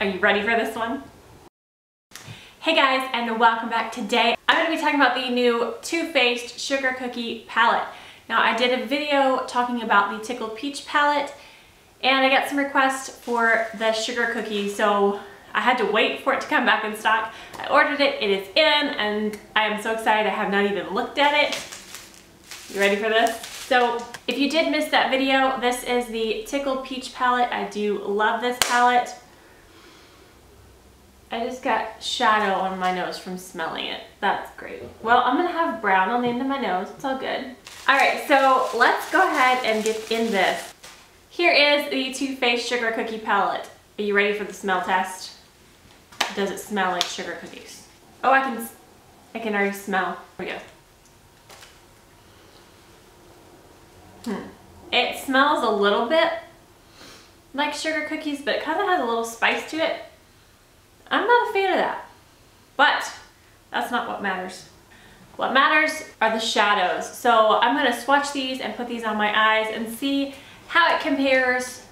Are you ready for this one? Hey guys, and welcome back. Today I'm going to be talking about the new Too Faced Sugar Cookie Palette. Now I did a video talking about the Tickled Peach Palette and I got some requests for the sugar cookie, so I had to wait for it to come back in stock. I ordered it, it is in, and I am so excited I have not even looked at it. You ready for this? So if you did miss that video, this is the Tickled Peach Palette. I do love this palette. I just got shadow on my nose from smelling it. That's great. Well, I'm gonna have brown on the end of my nose. It's all good. All right, so let's go ahead and get in this. Here is the Too Faced Sugar Cookie Palette. Are you ready for the smell test? Does it smell like sugar cookies? Oh, I can already smell. Here we go. It smells a little bit like sugar cookies, but it kind of has a little spice to it. I'm not a fan of that, but that's not what matters. What matters are the shadows. So I'm going to swatch these and put these on my eyes and see how it compares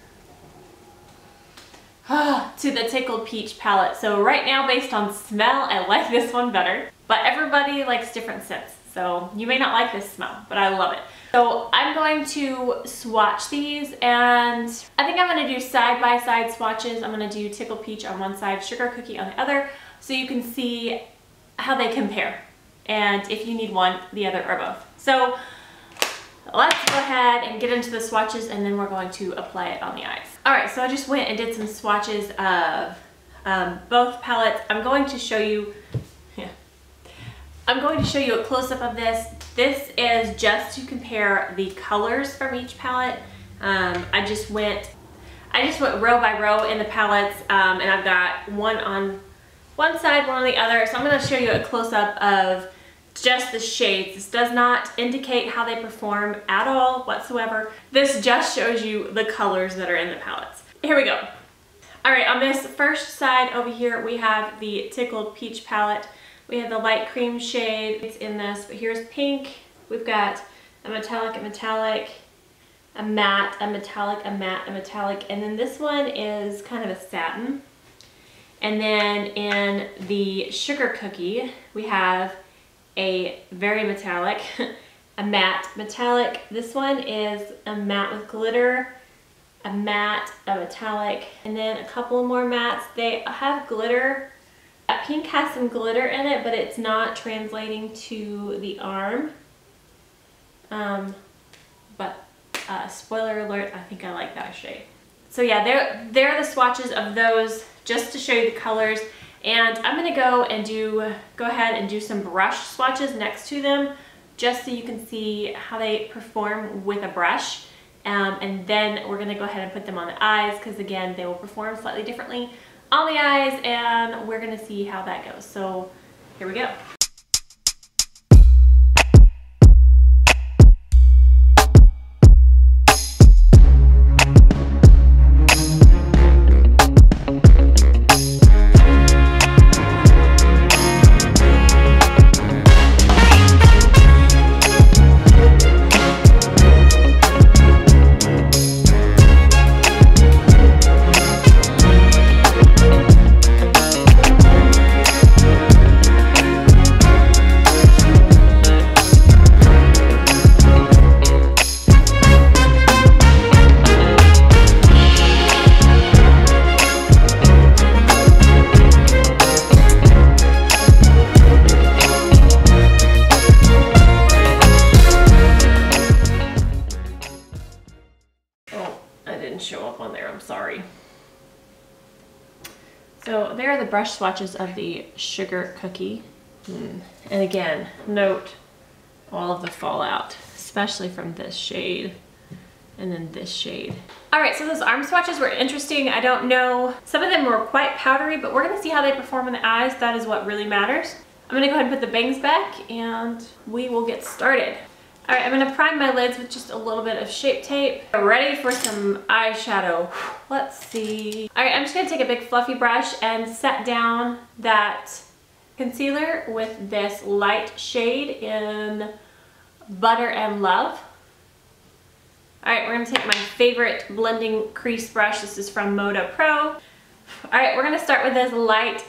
to the Tickled Peach palette. So right now, based on smell, I like this one better, but everybody likes different scents. So you may not like this smell, but I love it. So I'm going to swatch these, and I think I'm going to do side-by-side swatches. I'm going to do Tickled Peach on one side, Sugar Cookie on the other, so you can see how they compare. And if you need one, the other, or both. So let's go ahead and get into the swatches, and then we're going to apply it on the eyes. All right, so I just went and did some swatches of both palettes. I'm going to show you a close-up of this. This is just to compare the colors from each palette. I just went row by row in the palettes, and I've got one on one side, one on the other. So I'm going to show you a close-up of just the shades. This does not indicate how they perform at all whatsoever. This just shows you the colors that are in the palettes. Here we go. All right, on this first side over here, we have the Tickled Peach palette. We have the light cream shade. It's in this, but here's pink. We've got a metallic, a metallic, a matte, a metallic, a matte, a metallic, and then this one is kind of a satin. And then in the Sugar Cookie, we have a very metallic, a matte metallic. This one is a matte with glitter, a matte, a metallic, and then a couple more mattes. They have glitter. That pink has some glitter in it, but it's not translating to the arm. Spoiler alert, I think I like that shade. So yeah, there are the swatches of those, just to show you the colors. And I'm gonna go ahead and do some brush swatches next to them, just so you can see how they perform with a brush. And then we're gonna go ahead and put them on the eyes, because again, they will perform slightly differently on the eyes, and we're gonna see how that goes. So here we go. Show up on there, I'm sorry. So there are the brush swatches of the Sugar Cookie. And again, note all of the fallout, especially from this shade and then this shade. All right, so those arm swatches were interesting. I don't know, some of them were quite powdery, but we're gonna see how they perform in the eyes. That is what really matters. I'm gonna go ahead and put the bangs back and we will get started. All right, I'm gonna prime my lids with just a little bit of Shape Tape. Ready for some eyeshadow. Let's see. All right, I'm just gonna take a big fluffy brush and set down that concealer with this light shade in Butter and Love. All right, we're gonna take my favorite blending crease brush. This is from Moda Pro. All right, we're gonna start with this light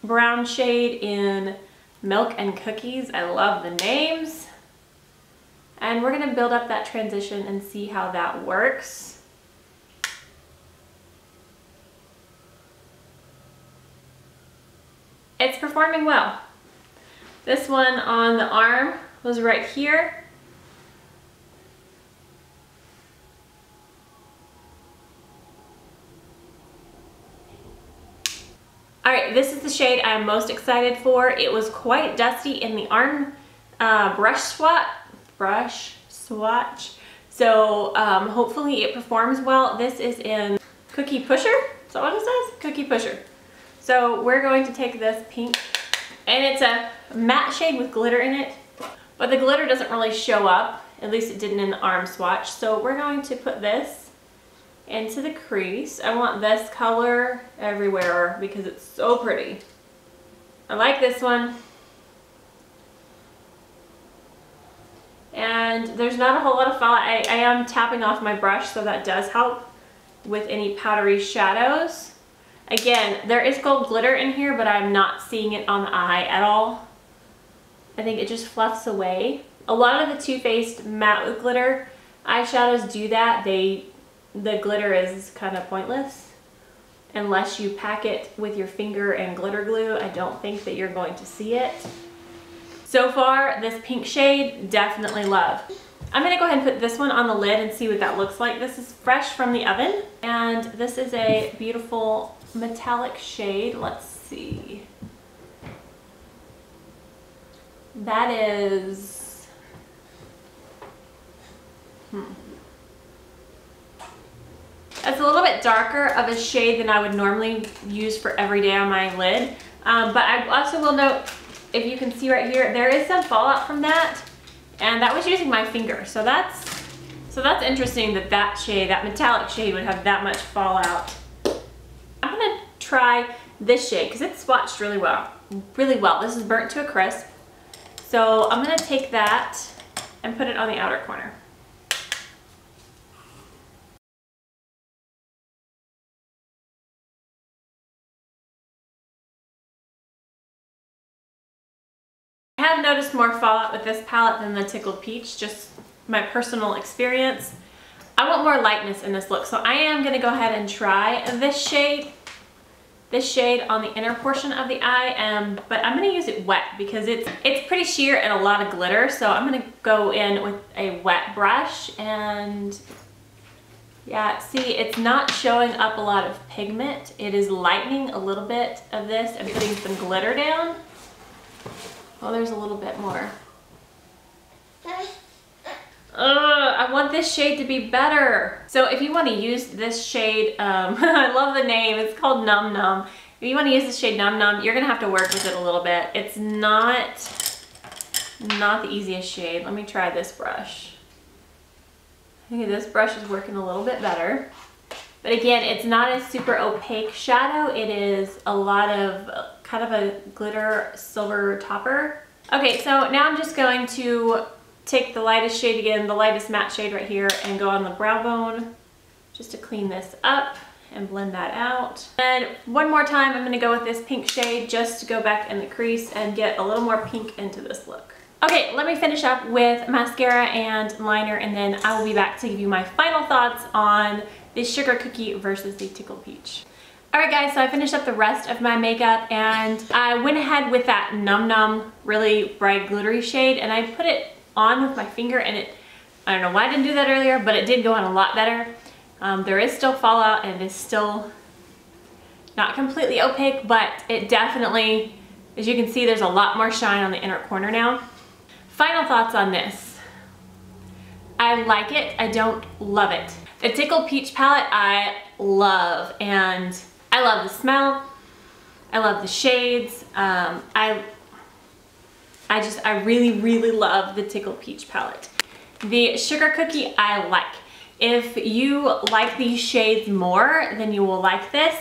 brown shade in Milk and Cookies. I love the names. And we're gonna build up that transition and see how that works. It's performing well. This one on the arm was right here. All right, this is the shade I'm most excited for. It was quite dusty in the arm brush swatch. So hopefully it performs well. This is in Cookie Pusher. Is that what it says? Cookie Pusher. So we're going to take this pink, and it's a matte shade with glitter in it, but the glitter doesn't really show up. At least it didn't in the arm swatch. So we're going to put this into the crease. I want this color everywhere because it's so pretty. I like this one. And there's not a whole lot of fallout. I am tapping off my brush, so that does help with any powdery shadows. Again, there is gold glitter in here, but I'm not seeing it on the eye at all. I think it just fluffs away. A lot of the Too Faced matte with glitter eyeshadows do that. The glitter is kind of pointless unless you pack it with your finger and glitter glue. I don't think that you're going to see it. So far, this pink shade, definitely love. I'm gonna go ahead and put this one on the lid and see what that looks like. This is fresh from the oven, and this is a beautiful metallic shade. Let's see. That is, It's a little bit darker of a shade than I would normally use for every day on my lid. But I also will note, if you can see right here, there is some fallout from that. And that was using my finger. So that's interesting that that shade, that metallic shade, would have that much fallout. I'm gonna try this shade because it's swatched really well. Really well. This is burnt to a crisp. So I'm gonna take that and put it on the outer corner. I have noticed more fallout with this palette than the Tickled Peach, just my personal experience. I want more lightness in this look, so I am going to go ahead and try this shade on the inner portion of the eye, but I'm going to use it wet because it's pretty sheer and a lot of glitter, so I'm going to go in with a wet brush. And yeah, see, it's not showing up a lot of pigment. It is lightening a little bit of this and putting some glitter down. Oh, there's a little bit more. I want this shade to be better. So if you want to use this shade, I love the name, it's called Num Num. If you want to use this shade Num Num, you're gonna have to work with it a little bit. It's not the easiest shade. Let me try this brush. Okay, this brush is working a little bit better. But again, it's not a super opaque shadow. It is a lot of kind of a glitter silver topper. Okay, so now I'm just going to take the lightest shade again, the lightest matte shade right here, and go on the brow bone just to clean this up and blend that out. And one more time, I'm gonna go with this pink shade just to go back in the crease and get a little more pink into this look. Okay, let me finish up with mascara and liner, and then I will be back to give you my final thoughts on the Sugar Cookie versus the Tickled Peach. Alright guys, so I finished up the rest of my makeup, and I went ahead with that Num Num really bright glittery shade, and I put it on with my finger, and I don't know why I didn't do that earlier, but it did go on a lot better. There is still fallout and it is still not completely opaque, but it definitely, as you can see, there's a lot more shine on the inner corner now. Final thoughts on this. I like it, I don't love it. The Tickled Peach palette I love, and I love the smell, I love the shades. I really love the Tickled Peach palette. The Sugar Cookie I like. If you like these shades more, then you will like this.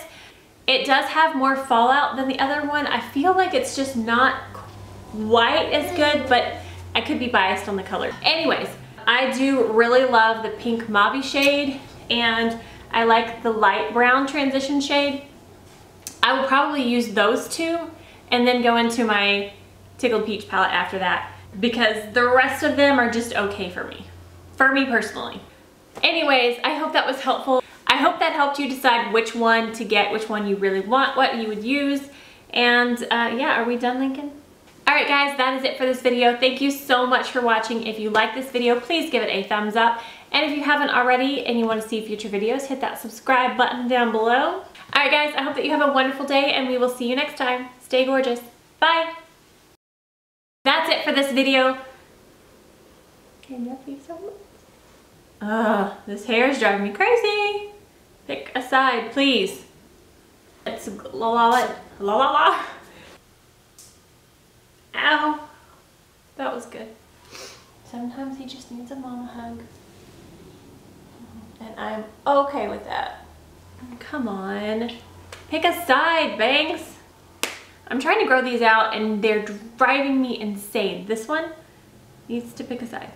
It does have more fallout than the other one. I feel like it's just not quite as good, but I could be biased on the color. Anyways, I do really love the pink mauve shade, and I like the light brown transition shade. probably use those two and then go into my Tickled Peach palette after that, because the rest of them are just okay for me personally. Anyways, I hope that was helpful. I hope that helped you decide which one to get, which one you really want, what you would use. And yeah, are we done, Lincoln? Alright guys, that is it for this video. Thank you so much for watching. If you like this video, please give it a thumbs up. And if you haven't already and you want to see future videos, hit that subscribe button down below. Alright guys, I hope that you have a wonderful day and we will see you next time. Stay gorgeous. Bye! That's it for this video. Can you please so much? This hair is driving me crazy. Pick a side, please. It's la la la la la la. Ow. That was good. Sometimes he just needs a mama hug. And I'm okay with that. Come on. Pick a side, Banks. I'm trying to grow these out and they're driving me insane. This one needs to pick a side.